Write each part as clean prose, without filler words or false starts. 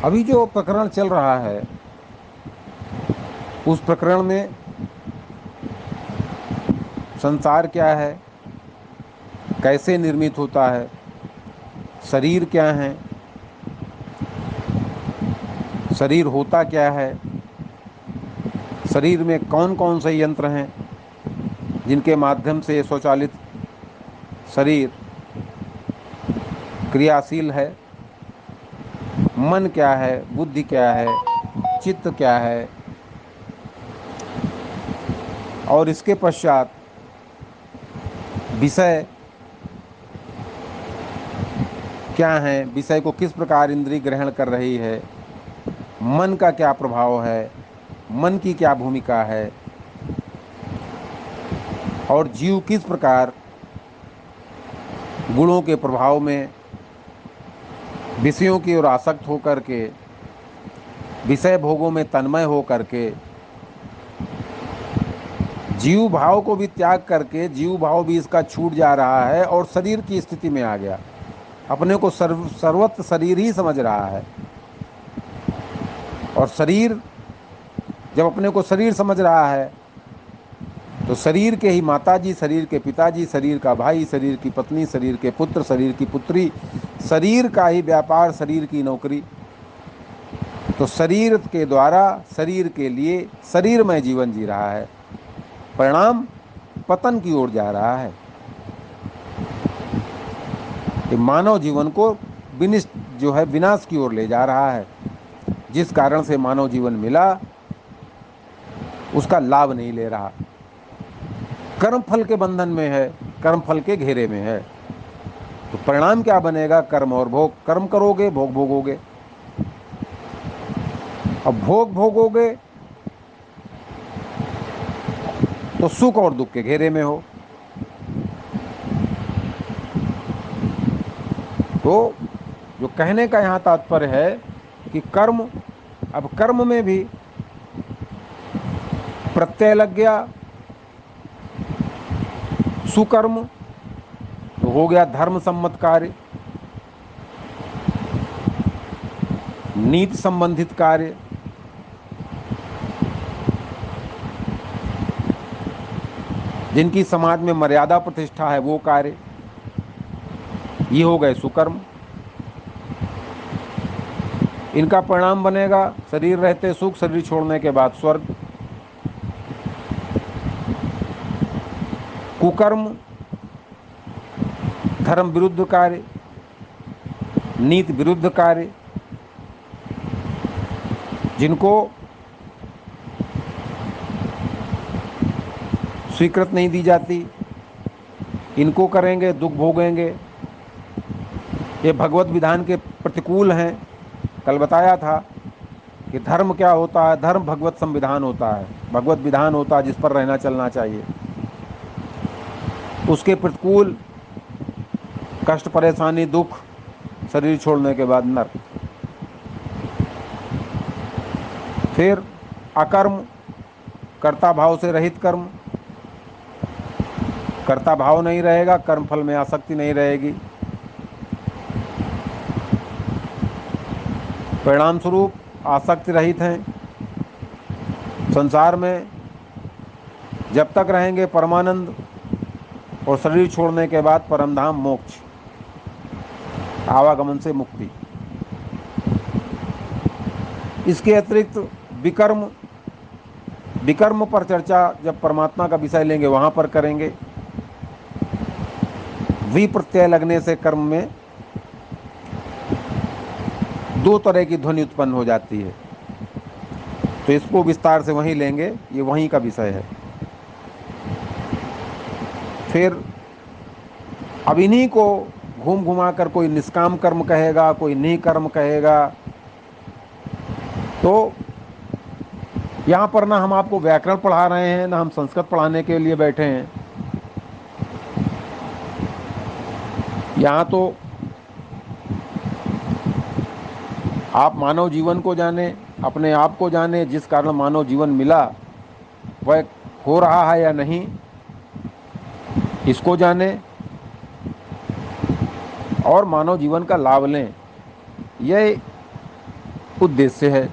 अभी जो प्रकरण चल रहा है उस प्रकरण में संसार क्या है, कैसे निर्मित होता है, शरीर क्या है, शरीर होता क्या है, शरीर में कौन कौन से यंत्र हैं जिनके माध्यम से ये स्वचालित शरीर क्रियाशील है, मन क्या है, बुद्धि क्या है, चित्त क्या है, और इसके पश्चात विषय क्या है, विषय को किस प्रकार इंद्रिय ग्रहण कर रही है, मन का क्या प्रभाव है, मन की क्या भूमिका है, और जीव किस प्रकार गुणों के प्रभाव में विषयों की ओर आसक्त होकर के, विषय भोगों में तन्मय होकर के, जीव भाव को भी त्याग करके जीव भाव भी इसका छूट जा रहा है और शरीर की स्थिति में आ गया, अपने को सर्वत्र शरीर ही समझ रहा है। और शरीर जब अपने को शरीर समझ रहा है तो शरीर के ही माताजी, शरीर के पिताजी, शरीर का भाई, शरीर की पत्नी, शरीर के पुत्र, शरीर की पुत्री, शरीर का ही व्यापार, शरीर की नौकरी, तो शरीर के द्वारा शरीर के लिए शरीरमय जीवन जी रहा है। परिणाम पतन की ओर जा रहा है। ये मानव जीवन को विनाश की ओर ले जा रहा है। जिस कारण से मानव जीवन मिला उसका लाभ नहीं ले रहा, कर्म फल के बंधन में है, कर्म फल के घेरे में है। तो परिणाम क्या बनेगा? कर्म और भोग। कर्म करोगे, भोग भोगोगे। अब भोग भोगोगे तो सुख और दुख के घेरे में हो। तो जो कहने का यहाँ तात्पर्य है कि कर्म, अब कर्म में भी प्रत्यय लग गया, सुकर्म तो हो गया धर्म सम्मत कार्य, नीति संबंधित कार्य, जिनकी समाज में मर्यादा प्रतिष्ठा है वो कार्य, ये हो गए सुकर्म। इनका परिणाम बनेगा शरीर रहते सुख, शरीर छोड़ने के बाद स्वर्ग। कुकर्म धर्म विरुद्ध कार्य, नीति विरुद्ध कार्य, जिनको स्वीकृत नहीं दी जाती, इनको करेंगे, दुख भोगेंगे। ये भगवत विधान के प्रतिकूल हैं। कल बताया था कि धर्म क्या होता है? धर्म भगवत संविधान होता है, भगवत विधान होता है जिस पर रहना चलना चाहिए। उसके प्रतिकूल कष्ट, परेशानी, दुख, शरीर छोड़ने के बाद नरक। फिर अकर्म, कर्ता भाव से रहित कर्म। कर्ता भाव नहीं रहेगा, कर्म फल में आसक्ति नहीं रहेगी। परिणाम स्वरूप आसक्ति रहित हैं। संसार में जब तक रहेंगे परमानंद, और शरीर छोड़ने के बाद परमधाम मोक्ष, आवागमन से मुक्ति। इसके अतिरिक्त विकर्म, विकर्म पर चर्चा जब परमात्मा का विषय लेंगे वहां पर करेंगे। विप्रत्यय लगने से कर्म में दो तरह की ध्वनि उत्पन्न हो जाती है, तो इसको विस्तार से वहीं लेंगे, ये वहीं का विषय है। फिर अब इन्हीं को घूम घुमा कर कोई निष्काम कर्म कहेगा, कोई निकर्म कहेगा। तो यहाँ पर ना हम आपको व्याकरण पढ़ा रहे हैं, ना हम संस्कृत पढ़ाने के लिए बैठे हैं। यहाँ तो आप मानव जीवन को जाने, अपने आप को जाने, जिस कारण मानव जीवन मिला वह हो रहा है या नहीं, इसको जाने और मानव जीवन का लाभ लें। यह उद्देश्य है।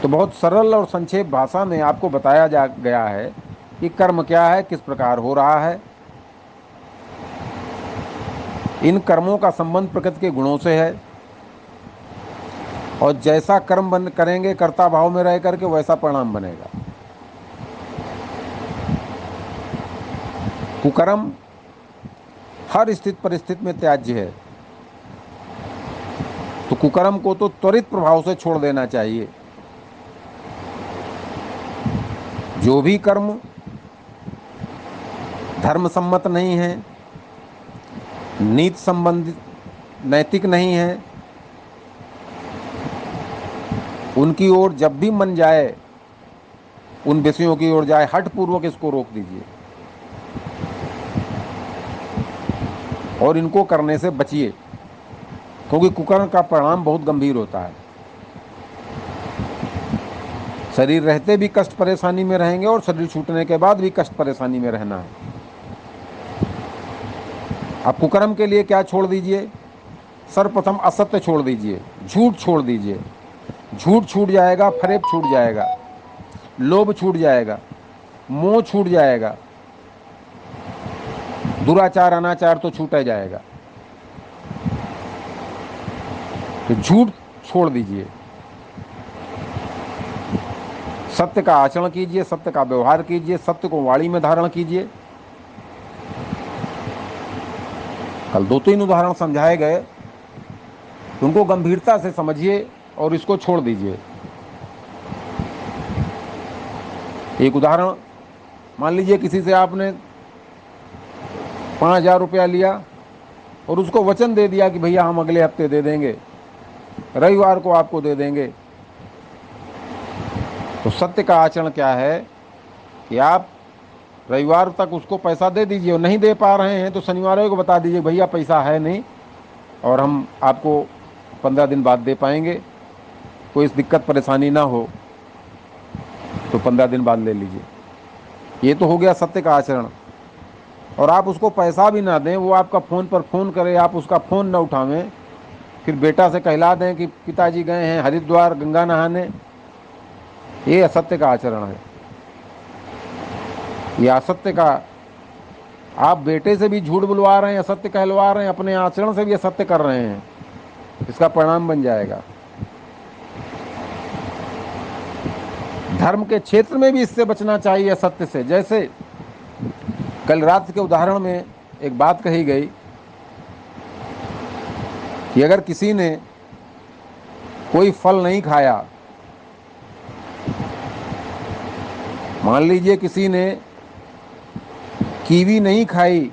तो बहुत सरल और संक्षेप भाषा में आपको बताया जा गया है कि कर्म क्या है, किस प्रकार हो रहा है। इन कर्मों का संबंध प्रकृति के गुणों से है, और जैसा कर्म बन करेंगे कर्ता भाव में रह करके वैसा परिणाम बनेगा। कुकर्म हर स्थिति परिस्थिति में त्याज्य है। तो कुकर्म को तो त्वरित प्रभाव से छोड़ देना चाहिए। जो भी कर्म धर्म सम्मत नहीं है, नीति संबंधित नैतिक नहीं है, उनकी ओर जब भी मन जाए, उन विषयों की ओर जाए, हठ पूर्वक इसको रोक दीजिए और इनको करने से बचिए, क्योंकि कुकर्म का परिणाम बहुत गंभीर होता है। शरीर रहते भी कष्ट परेशानी में रहेंगे और शरीर छूटने के बाद भी कष्ट परेशानी में रहना है। आप कुकर्म के लिए क्या छोड़ दीजिए? सर्वप्रथम असत्य छोड़ दीजिए, झूठ छोड़ दीजिए। झूठ छूट जाएगा, फरेब छूट जाएगा, लोभ छूट जाएगा, मोह छूट जाएगा, दुराचार अनाचार तो छूटा जाएगा। तो झूठ छोड़ दीजिए, सत्य का आचरण कीजिए, सत्य का व्यवहार कीजिए, सत्य को वाणी में धारण कीजिए। कल 2-3 उदाहरण समझाए गए, उनको गंभीरता से समझिए और इसको छोड़ दीजिए। एक उदाहरण, मान लीजिए किसी से आपने 5,000 रुपया लिया और उसको वचन दे दिया कि भैया हम अगले हफ्ते दे देंगे, रविवार को आपको दे देंगे। तो सत्य का आचरण क्या है कि आप रविवार तक उसको पैसा दे दीजिए, और नहीं दे पा रहे हैं तो शनिवार को बता दीजिए भैया पैसा है नहीं और हम आपको 15 दिन बाद दे पाएंगे, कोई दिक्कत परेशानी ना हो तो 15 दिन बाद ले लीजिए। ये तो हो गया सत्य का आचरण। और आप उसको पैसा भी ना दें, वो आपका फ़ोन पर फ़ोन करे, आप उसका फ़ोन ना उठावें, फिर बेटा से कहला दें कि पिताजी गए हैं हरिद्वार गंगा नहाने, ये असत्य का आचरण है। ये असत्य का, आप बेटे से भी झूठ बुलवा रहे हैं, असत्य कहलवा रहे हैं, अपने आचरण से भी असत्य कर रहे हैं, इसका परिणाम बन जाएगा। धर्म के क्षेत्र में भी इससे बचना चाहिए, असत्य से। जैसे कल रात के उदाहरण में एक बात कही गई कि अगर किसी ने कोई फल नहीं खाया, मान लीजिए किसी ने कीवी नहीं खाई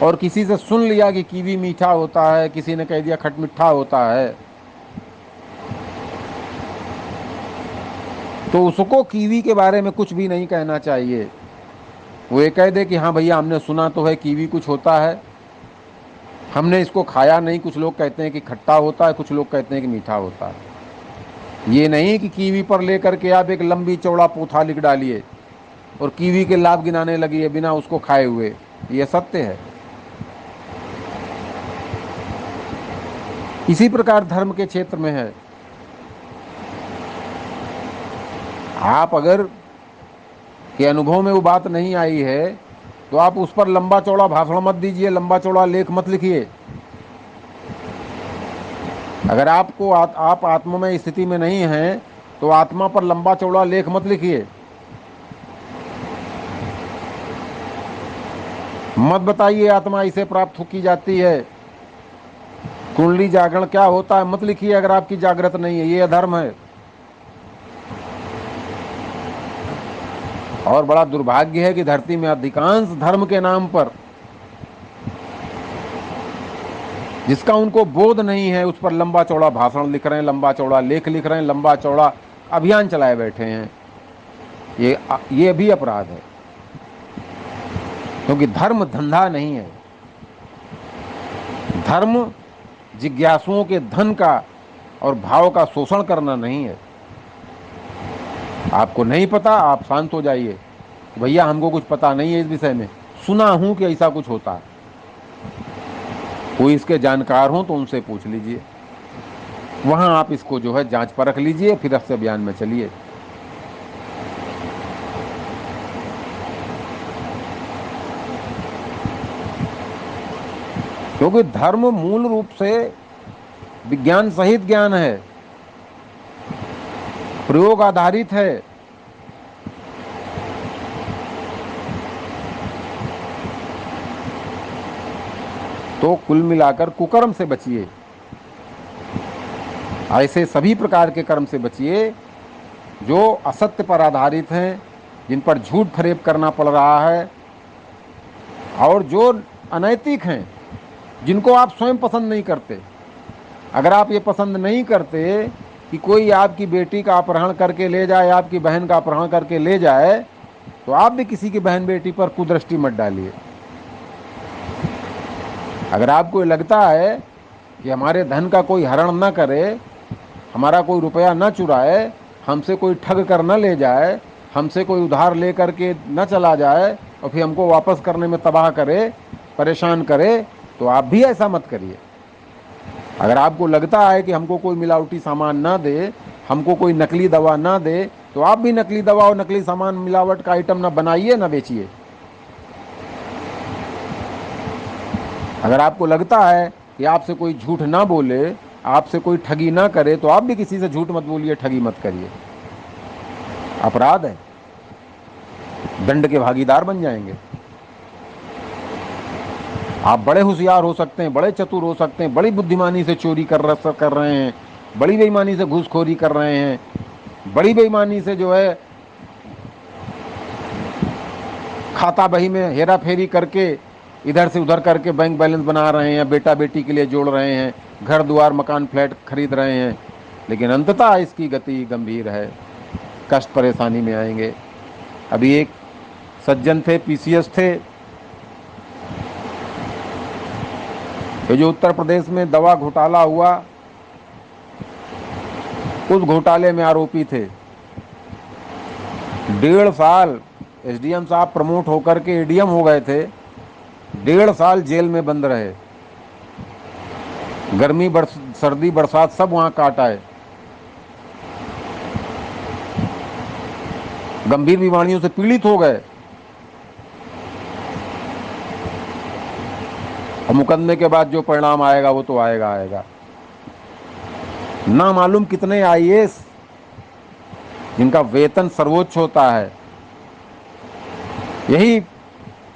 और किसी से सुन लिया कि कीवी मीठा होता है, किसी ने कह दिया खटमिठा होता है, तो उसको कीवी के बारे में कुछ भी नहीं कहना चाहिए। वो ये कह दे कि हाँ भैया हमने सुना तो है कीवी कुछ होता है, हमने इसको खाया नहीं। कुछ लोग कहते हैं कि खट्टा होता है, कुछ लोग कहते हैं कि मीठा होता है। ये नहीं कि कीवी पर लेकर के आप एक लंबी चौड़ा पोथा लिख डालिए और कीवी के लाभ गिनाने लगी बिना उसको खाए हुए, ये सत्य है। इसी प्रकार धर्म के क्षेत्र में है। आप अगर के अनुभव में वो बात नहीं आई है तो आप उस पर लंबा चौड़ा भाषण मत दीजिए, लंबा चौड़ा लेख मत लिखिए। अगर आपको आप आत्मामय स्थिति में नहीं हैं तो आत्मा पर लंबा चौड़ा लेख मत लिखिए। मत बताइए आत्मा इसे प्राप्त की जाती है, कुंडली जागरण क्या होता है, मत लिखिए अगर आपकी जागृत नहीं है, ये अधर्म है। और बड़ा दुर्भाग्य है कि धरती में अधिकांश धर्म के नाम पर जिसका उनको बोध नहीं है उस पर लंबा चौड़ा भाषण लिख रहे हैं, लंबा चौड़ा लेख लिख रहे हैं, लंबा चौड़ा अभियान चलाए बैठे हैं। ये भी अपराध है, क्योंकि धर्म धंधा नहीं है। धर्म जिज्ञासुओं के धन का और भाव का शोषण करना नहीं है। आपको नहीं पता, आप शांत हो जाइए, भैया हमको कुछ पता नहीं है इस विषय में, सुना हूं कि ऐसा कुछ होता है। कोई इसके जानकार हो तो उनसे पूछ लीजिए, वहां आप इसको जो है जांच परख लीजिए, फिर इस अभियान में चलिए। क्योंकि धर्म मूल रूप से विज्ञान सहित ज्ञान है, प्रयोग आधारित है। तो कुल मिलाकर कुकर्म से बचिए, ऐसे सभी प्रकार के कर्म से बचिए जो असत्य पर आधारित हैं, जिन पर झूठ फरेब करना पड़ रहा है, और जो अनैतिक हैं, जिनको आप स्वयं पसंद नहीं करते। अगर आप ये पसंद नहीं करते कि कोई आपकी बेटी का अपहरण करके ले जाए, आपकी बहन का अपहरण करके ले जाए, तो आप भी किसी की बहन बेटी पर कुदृष्टि मत डालिए। अगर आपको लगता है कि हमारे धन का कोई हरण न करे, हमारा कोई रुपया न चुराए, हमसे कोई ठग कर न ले जाए, हमसे कोई उधार ले करके न चला जाए और फिर हमको वापस करने में तबाह करे, परेशान करे, तो आप भी ऐसा मत करिए। अगर आपको लगता है कि हमको कोई मिलावटी सामान ना दे, हमको कोई नकली दवा ना दे, तो आप भी नकली दवा और नकली सामान, मिलावट का आइटम ना बनाइए, ना बेचिए। अगर आपको लगता है कि आपसे कोई झूठ ना बोले, आपसे कोई ठगी ना करे, तो आप भी किसी से झूठ मत बोलिए, ठगी मत करिए। अपराध है, दंड के भागीदार बन जाएंगे। आप बड़े होशियार हो सकते हैं, बड़े चतुर हो सकते हैं, बड़ी बुद्धिमानी से चोरी कर रहे हैं, बड़ी बेईमानी से घूसखोरी कर रहे हैं, बड़ी बेईमानी से जो है खाता बही में हेरा फेरी करके इधर से उधर करके बैंक बैलेंस बना रहे हैं, बेटा बेटी के लिए जोड़ रहे हैं, घर द्वार मकान फ्लैट खरीद रहे हैं, लेकिन अंततः इसकी गति गंभीर है, कष्ट परेशानी में आएंगे। अभी एक सज्जन थे, पीसीएस थे, ये जो उत्तर प्रदेश में दवा घोटाला हुआ, उस घोटाले में आरोपी थे। 1.5 साल एसडीएम साहब प्रमोट होकर के एडीएम हो गए थे, 1.5 साल जेल में बंद रहे। गर्मी सर्दी बरसात सब वहां काट आए, गंभीर बीमारियों से पीड़ित हो गए, और मुकदमे के बाद जो परिणाम आएगा वो तो आएगा। ना मालूम कितने आईएएस जिनका वेतन सर्वोच्च होता है, यही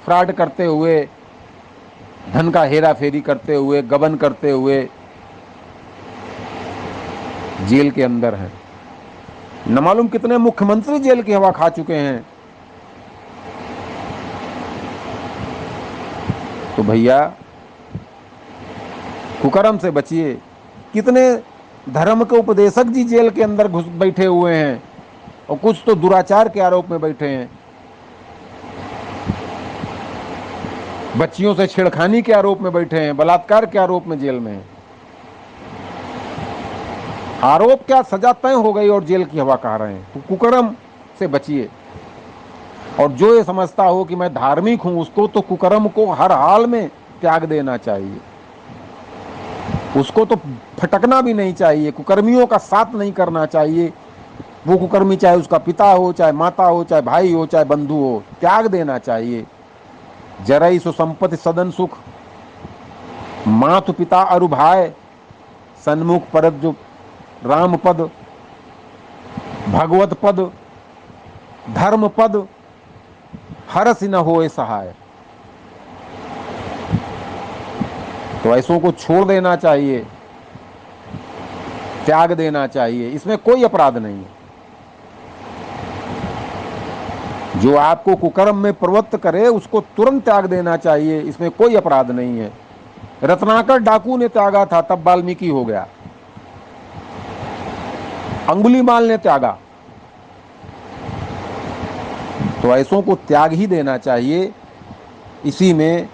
फ्रॉड करते हुए, धन का हेरा फेरी करते हुए, गबन करते हुए जेल के अंदर हैं। न मालूम कितने मुख्यमंत्री जेल की हवा खा चुके हैं। तो भैया कुकर्म से बचिए। कितने धर्म के उपदेशक जी जेल के अंदर घुस बैठे हुए हैं, और कुछ तो दुराचार के आरोप में बैठे हैं, बच्चियों से छेड़खानी के आरोप में बैठे हैं, बलात्कार के आरोप में जेल में हैं। आरोप क्या, सजा तय हो गई और जेल की हवा खा रहे हैं। तो कुकर्म से बचिए। और जो ये समझता हो कि मैं धार्मिक हूं, उसको तो कुकर्म को हर हाल में त्याग देना चाहिए, उसको तो फटकना भी नहीं चाहिए, कुकर्मियों का साथ नहीं करना चाहिए। वो कुकर्मी चाहे उसका पिता हो, चाहे माता हो, चाहे भाई हो, चाहे बंधु हो, त्याग देना चाहिए। जरई सो संपत्ति सदन सुख, मातु पिता अरु भाई, सन्मुख परत जो राम पद, भगवत पद, धर्म पद, हरस न होए सहाय। तो ऐसों को छोड़ देना चाहिए, त्याग देना चाहिए, इसमें कोई अपराध नहीं है। जो आपको कुकर्म में प्रवृत्त करे उसको तुरंत त्याग देना चाहिए, इसमें कोई अपराध नहीं है। रत्नाकर डाकू ने त्यागा था, तब वाल्मीकि हो गया। अंगुलीमाल ने त्यागा, तो ऐसों को त्याग ही देना चाहिए। इसी में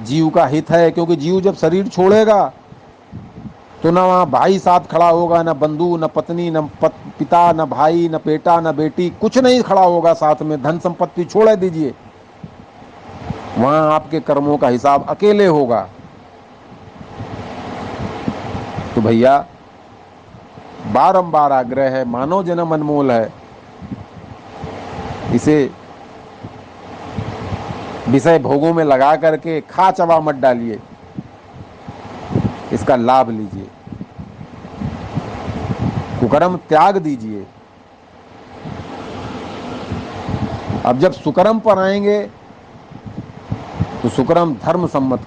जीव का हित है, क्योंकि जीव जब शरीर छोड़ेगा तो ना वहाँ भाई साथ खड़ा होगा, ना बंधु, ना पत्नी, ना पिता, ना भाई, ना बेटा, ना बेटी, कुछ नहीं खड़ा होगा साथ में। धन संपत्ति छोड़ दीजिए, वहाँ आपके कर्मों का हिसाब अकेले होगा। तो भैया बारंबार आग्रह है, मानव जन्म अनमोल है, इसे विषय भोगों में लगा करके खा चबा मत डालिए, इसका लाभ लीजिए, कुकर्म त्याग दीजिए। अब जब सुकर्म पर आएंगे तो सुकर्म धर्म सम्मत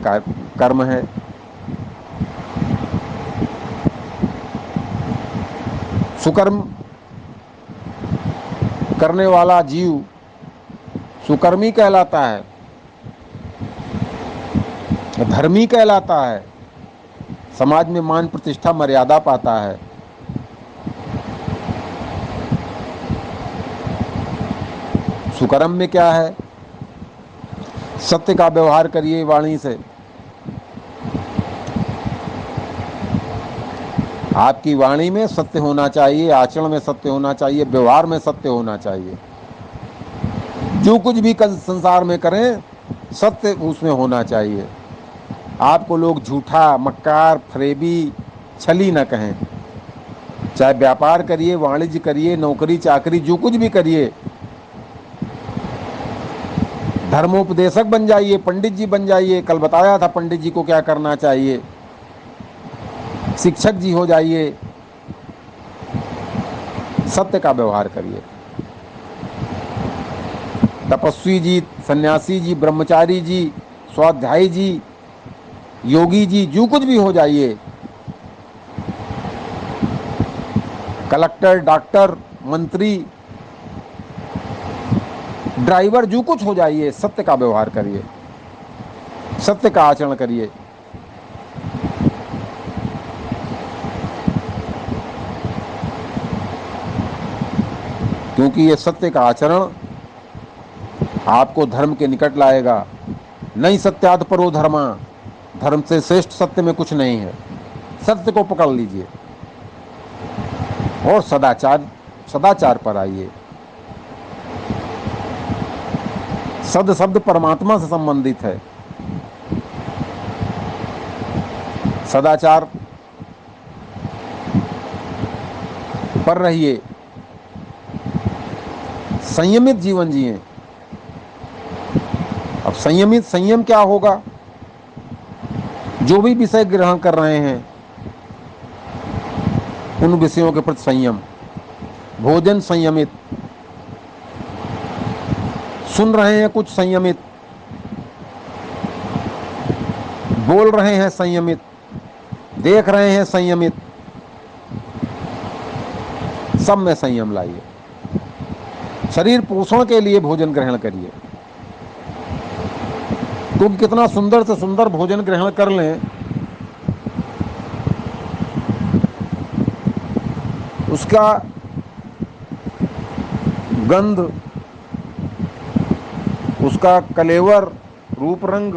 कर्म है। सुकर्म करने वाला जीव सुकर्मी कहलाता है, धर्मी कहलाता है, समाज में मान प्रतिष्ठा मर्यादा पाता है। सुकर्म में क्या है? सत्य का व्यवहार करिए वाणी से। आपकी वाणी में सत्य होना चाहिए, आचरण में सत्य होना चाहिए, व्यवहार में सत्य होना चाहिए। जो कुछ भी संसार में करें सत्य उसमें होना चाहिए। आपको लोग झूठा, मक्कार, फरेबी, छली न कहें। चाहे व्यापार करिए, वाणिज्य करिए, नौकरी चाकरी, जो कुछ भी करिए, धर्मोपदेशक बन जाइए, पंडित जी बन जाइए। कल बताया था पंडित जी को क्या करना चाहिए। शिक्षक जी हो जाइए, सत्य का व्यवहार करिए। तपस्वी जी, सन्यासी जी, ब्रह्मचारी जी, स्वाध्यायी जी, योगी जी, जो कुछ भी हो जाइए, कलेक्टर, डॉक्टर, मंत्री, ड्राइवर, जो कुछ हो जाइए, सत्य का व्यवहार करिए, सत्य का आचरण करिए। क्योंकि ये सत्य का आचरण आपको धर्म के निकट लाएगा। नहीं सत्यात परो धर्मा, धर्म से श्रेष्ठ सत्य में कुछ नहीं है। सत्य को पकड़ लीजिए और सदाचार पर आइए। सद शब्द परमात्मा से संबंधित है। सदाचार पर रहिए, संयमित जीवन जिए। अब संयम क्या होगा? जो भी विषय ग्रहण कर रहे हैं उन विषयों के प्रति संयम, भोजन संयमित, सुन रहे हैं कुछ संयमित, बोल रहे हैं संयमित, देख रहे हैं संयमित, सब में संयम लाइए। शरीर पोषण के लिए भोजन ग्रहण करिए। तुम कितना सुंदर से सुंदर भोजन ग्रहण कर लें, उसका गंध, उसका कलेवर, रूप रंग,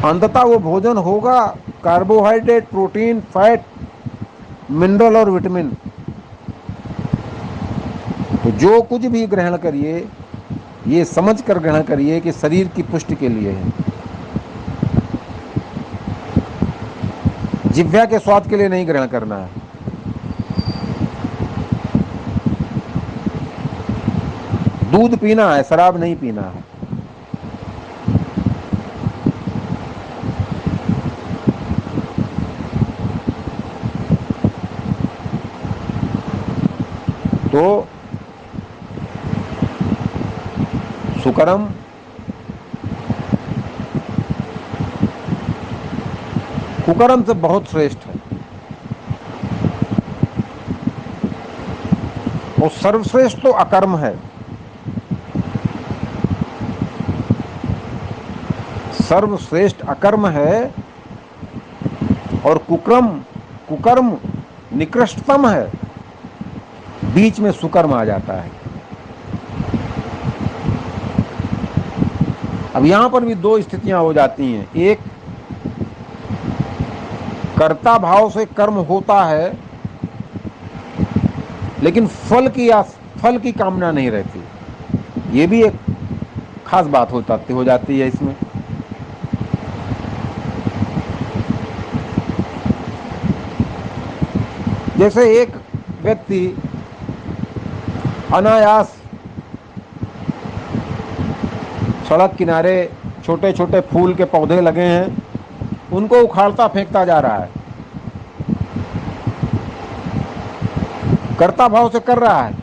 अंततः वो भोजन होगा कार्बोहाइड्रेट, प्रोटीन, फैट, मिनरल और विटामिन। तो जो कुछ भी ग्रहण करिए ये समझ कर ग्रहण करिए कि शरीर की पुष्टि के लिए है, जिह्वा के स्वाद के लिए नहीं ग्रहण करना है। दूध पीना है, शराब नहीं पीना है। तो सुकर्म कुकर्म से बहुत श्रेष्ठ है और सर्वश्रेष्ठ तो अकर्म है। सर्वश्रेष्ठ अकर्म है और कुकर्म निकृष्टतम है। बीच में सुकर्म आ जाता है। अब यहां पर भी दो स्थितियां हो जाती हैं। एक, कर्ता भाव से कर्म होता है लेकिन फल की कामना नहीं रहती। ये भी एक खास बात हो जाती है इसमें। जैसे एक व्यक्ति अनायास सड़क किनारे छोटे छोटे फूल के पौधे लगे हैं, उनको उखाड़ता फेंकता जा रहा है, कर्ता भाव से कर रहा है,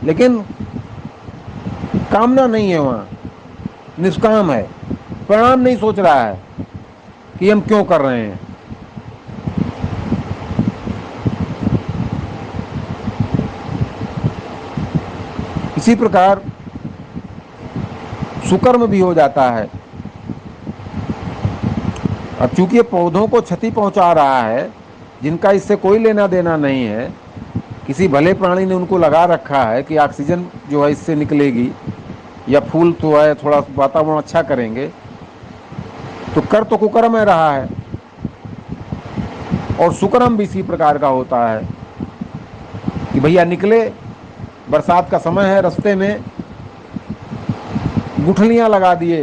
लेकिन कामना नहीं है, वहां निष्काम है, परिणाम नहीं सोच रहा है कि हम क्यों कर रहे हैं। इसी प्रकार सुकर्म भी हो जाता है। अब चूंकि ये पौधों को क्षति पहुंचा रहा है, जिनका इससे कोई लेना देना नहीं है, किसी भले प्राणी ने उनको लगा रखा है कि ऑक्सीजन जो है इससे निकलेगी, या फूल तो है थोड़ा वातावरण अच्छा करेंगे, तो कर तो कुकर्म में रहा है। और सुकर्म भी इसी प्रकार का होता है कि भैया निकले, बरसात का समय है, रास्ते में गुठलियां लगा दिए,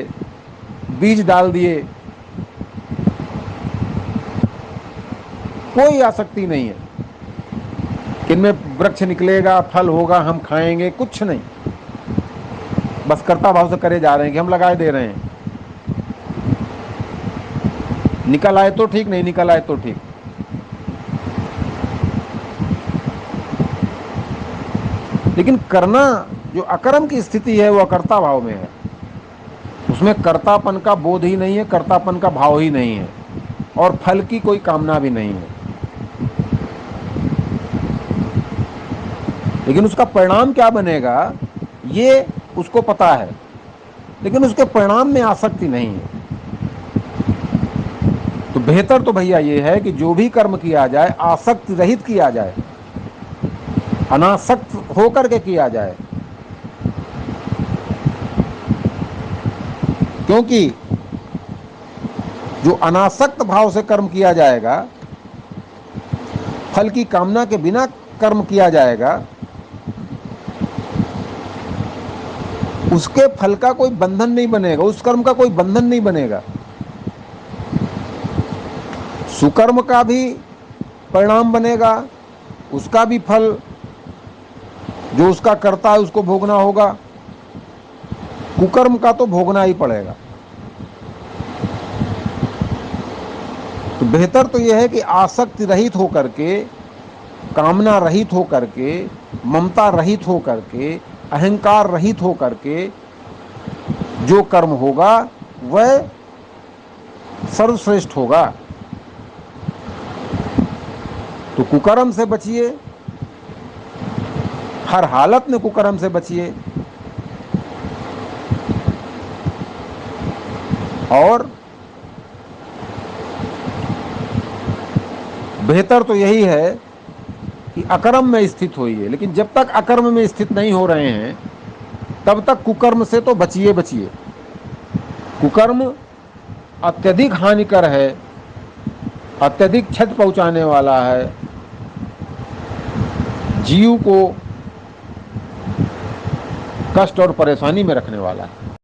बीज डाल दिए, कोई आसक्ति नहीं है कि इनमें वृक्ष निकलेगा, फल होगा, हम खाएंगे, कुछ नहीं, बस कर्ता भाव से करे जा रहे हैं कि हम लगाए दे रहे हैं, निकल आए तो ठीक, नहीं निकल आए तो ठीक। लेकिन करना, जो अकर्म की स्थिति है, वो अकर्ता भाव में है, उसमें कर्तापन का बोध ही नहीं है, कर्तापन का भाव ही नहीं है, और फल की कोई कामना भी नहीं है। लेकिन उसका परिणाम क्या बनेगा ये उसको पता है, लेकिन उसके परिणाम में आसक्ति नहीं है। तो बेहतर तो भैया ये है कि जो भी कर्म किया जाए आसक्ति रहित किया जाए, अनासक्त होकर के किया जाए। क्योंकि जो अनासक्त भाव से कर्म किया जाएगा, फल की कामना के बिना कर्म किया जाएगा, उसके फल का कोई बंधन नहीं बनेगा, उस कर्म का कोई बंधन नहीं बनेगा। सुकर्म का भी परिणाम बनेगा, उसका भी फल जो उसका करता है उसको भोगना होगा, कुकर्म का तो भोगना ही पड़ेगा। तो बेहतर तो यह है कि आसक्ति रहित होकर के, कामना रहित होकर के, ममता रहित होकर के, अहंकार रहित होकर के जो कर्म होगा वह सर्वश्रेष्ठ होगा। तो कुकर्म से बचिए, हर हालत में कुकर्म से बचिए, और बेहतर तो यही है कि अकर्म में स्थित होइए। लेकिन जब तक अकर्म में स्थित नहीं हो रहे हैं तब तक कुकर्म से तो बचिए बचिए। कुकर्म अत्यधिक हानिकर है, अत्यधिक क्षति पहुंचाने वाला है, जीव को कष्ट और परेशानी में रखने वाला है।